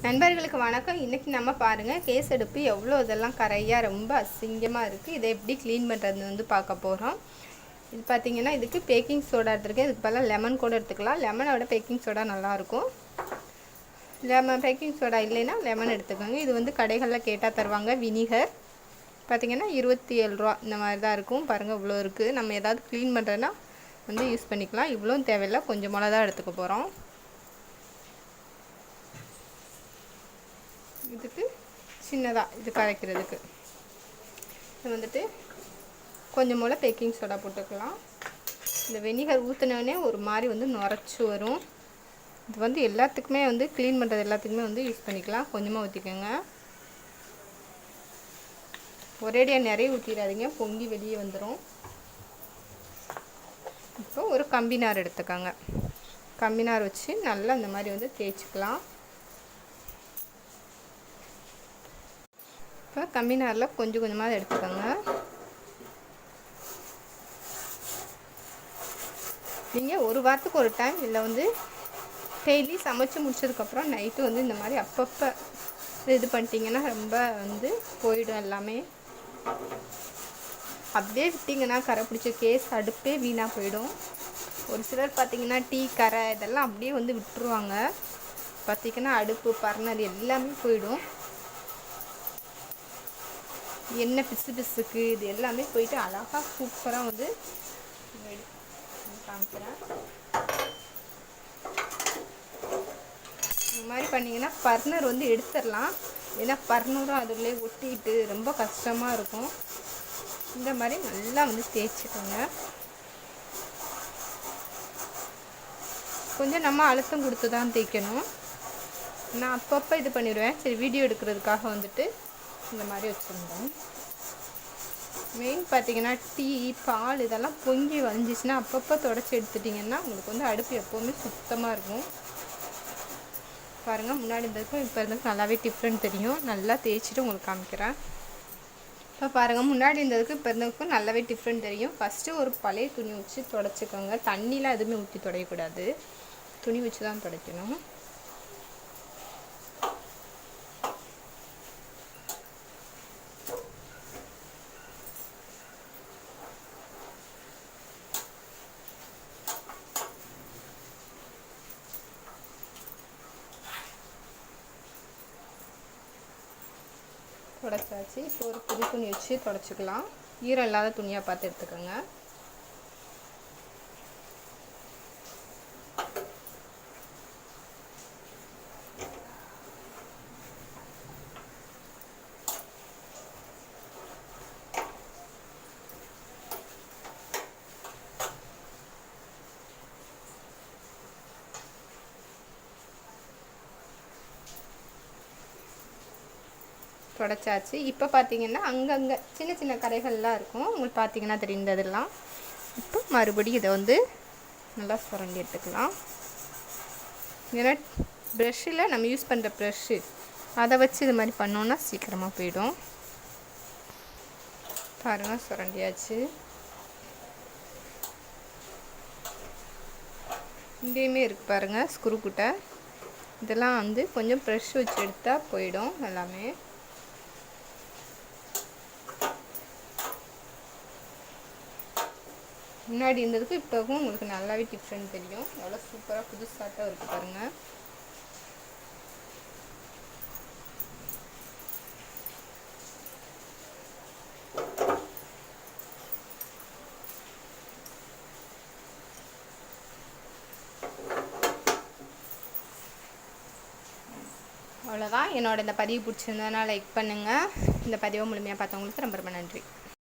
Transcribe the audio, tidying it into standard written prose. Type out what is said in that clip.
நண்பர்களுக்கு வணக்கம். இன்றைக்கி நம்ம பாருங்கள் கேஸ் அடுப்பு எவ்வளோ இதெல்லாம் கரையாக ரொம்ப அசிங்கமாக இருக்குது. இதை எப்படி க்ளீன் பண்ணுறதுன்னு வந்து பார்க்க போகிறோம். இது பார்த்திங்கன்னா இதுக்கு பேக்கிங் சோடா எடுத்துருக்கேன். இதுக்கு பதிலாக லெமன் கூட எடுத்துக்கலாம். லெமனை விட பேக்கிங் சோடா நல்லாயிருக்கும். பேக்கிங் சோடா இல்லைன்னா லெமன் எடுத்துக்கோங்க. இது வந்து கடைகளில் கேட்டால் தருவாங்க. வினிகர் பார்த்திங்கன்னா 27 ரூபா இந்த மாதிரி தான் இருக்கும். பாருங்கள் இவ்வளோ இருக்குது. நம்ம ஏதாவது க்ளீன் பண்ணுறதுன்னா வந்து யூஸ் பண்ணிக்கலாம். இவ்வளோ தேவையில்லை, கொஞ்சம் மிளகா தான் எடுத்துக்க போகிறோம். இதுக்கு சின்னதாக இது கரைக்கிறதுக்கு இது வந்துட்டு கொஞ்சம் போல் பேக்கிங் சோடா போட்டுக்கலாம். இந்த வினிகர் ஊற்றினோடனே ஒரு மாதிரி வந்து நுரைச்சி வரும். இது வந்து எல்லாத்துக்குமே வந்து க்ளீன் பண்ணுறது எல்லாத்துக்குமே வந்து யூஸ் பண்ணிக்கலாம். கொஞ்சமாக ஊற்றிக்கோங்க. ஒரேடியாக நிறைய ஊற்றிடாதீங்க, பொங்கி வெளியே வந்துடும். இப்போ ஒரு கம்பி நார் எடுத்துக்கோங்க. கம்பி நார் வச்சு நல்லா இந்த மாதிரி வந்து தேய்ச்சிக்கலாம். இப்போ கம்பி நாரில் கொஞ்சம் கொஞ்சமாக எடுத்துக்கோங்க. நீங்கள் ஒரு வாரத்துக்கு ஒரு டைம் இல்லை வந்து டெய்லி சமைச்சு முடிச்சதுக்கப்புறம் நைட்டு வந்து இந்த மாதிரி அப்பப்போ இது பண்ணிட்டீங்கன்னா ரொம்ப வந்து போயிடும் எல்லாமே. அப்படியே விட்டிங்கன்னா கரை பிடிச்ச கேஸ் அடுப்பே வீணாக போயிடும். ஒரு சிலர் பார்த்திங்கன்னா டீ கரை இதெல்லாம் அப்படியே வந்து விட்டுருவாங்க. பார்த்திங்கன்னா அடுப்பு பர்னர் எல்லாமே போயிடும். எண்ணெய் பிசு பிசுக்கு இது எல்லாமே போயிட்டு அழகாக சூப்பராக வந்து காமிக்கிறேன். இந்த மாதிரி பண்ணிங்கன்னா பர்னர் வந்து எடுத்துடலாம். ஏன்னா பர்னரும் அதுலேயே ஒட்டிக்கிட்டு ரொம்ப கஷ்டமாக இருக்கும். இந்த மாதிரி நல்லா வந்து தேய்ச்சிக்கோங்க. கொஞ்சம் நம்ம அழுத்தம் கொடுத்து தான் தேய்க்கணும். நான் அப்பப்போ இது பண்ணிடுவேன். சரி வீடியோ எடுக்கிறதுக்காக வந்துட்டு இந்த மாதிரி வச்சுருந்தோம். மெயின் பார்த்திங்கன்னா டீ பால் இதெல்லாம் பொங்கி வழிஞ்சிச்சுன்னா அப்பப்போ தொடச்சி எடுத்துட்டிங்கன்னா உங்களுக்கு வந்து அடுப்பு எப்போவுமே சுத்தமாக இருக்கும். பாருங்கள் முன்னாடி இருந்ததுக்கும் இப்போ இருந்ததுக்கும் நல்லாவே டிஃப்ரெண்ட் தெரியும். நல்லா தேய்ச்சிட்டு உங்களுக்கு காமிக்கிறேன். இப்போ பாருங்கள் முன்னாடி இருந்ததுக்கும் இப்போ இருந்ததுக்கும் நல்லாவே டிஃப்ரெண்ட் தெரியும். ஃபஸ்ட்டு ஒரு பழைய துணி வச்சு துடைச்சிக்கோங்க. தண்ணிலாம் எதுவுமே ஊற்றி துடையக்கூடாது, துணி வச்சு தான் துடைக்கணும். துடைச்சாச்சு. இப்போ ஒரு புது துணி வச்சு துடைச்சிக்கலாம். ஈரம் இல்லாத துணியாக பார்த்து எடுத்துக்கோங்க. துடைச்சாச்சு. இப்போ பார்த்தீங்கன்னா அங்கங்கே சின்ன சின்ன கரைகள்லாம் இருக்கும். உங்களுக்கு பார்த்தீங்கன்னா தெரிந்ததெல்லாம். இப்போ மறுபடியும் இதை வந்து நல்லா சுரண்டி எடுத்துக்கலாம். ஏன்னா ப்ரெஷ்ஷில் நம்ம யூஸ் பண்ணுற ப்ரெஷ்ஷு அதை வச்சு இது மாதிரி பண்ணோன்னா சீக்கிரமாக போயிடும். பாருங்கள் சுரண்டியாச்சு. இங்கேயுமே இருக்குது பாருங்கள் ஸ்க்ரூ குட்டை. இதெல்லாம் வந்து கொஞ்சம் ப்ரெஷ் வச்சு எடுத்தால் போயிடும் எல்லாமே. முன்னாடி இருந்ததுக்கு இப்போவும் உங்களுக்கு நல்லாவே டிஃப்ரெண்ட் தெரியும். எவ்வளோ சூப்பராக புதுசாட்டம் இருக்குது பாருங்கள். அவ்வளோதான். என்னோட இந்த பதிவு பிடிச்சிருந்ததுனா லைக் பண்ணுங்கள். இந்த பதிவை முழுமையாக பார்த்தவங்களுக்கு ரொம்ப ரொம்ப நன்றி.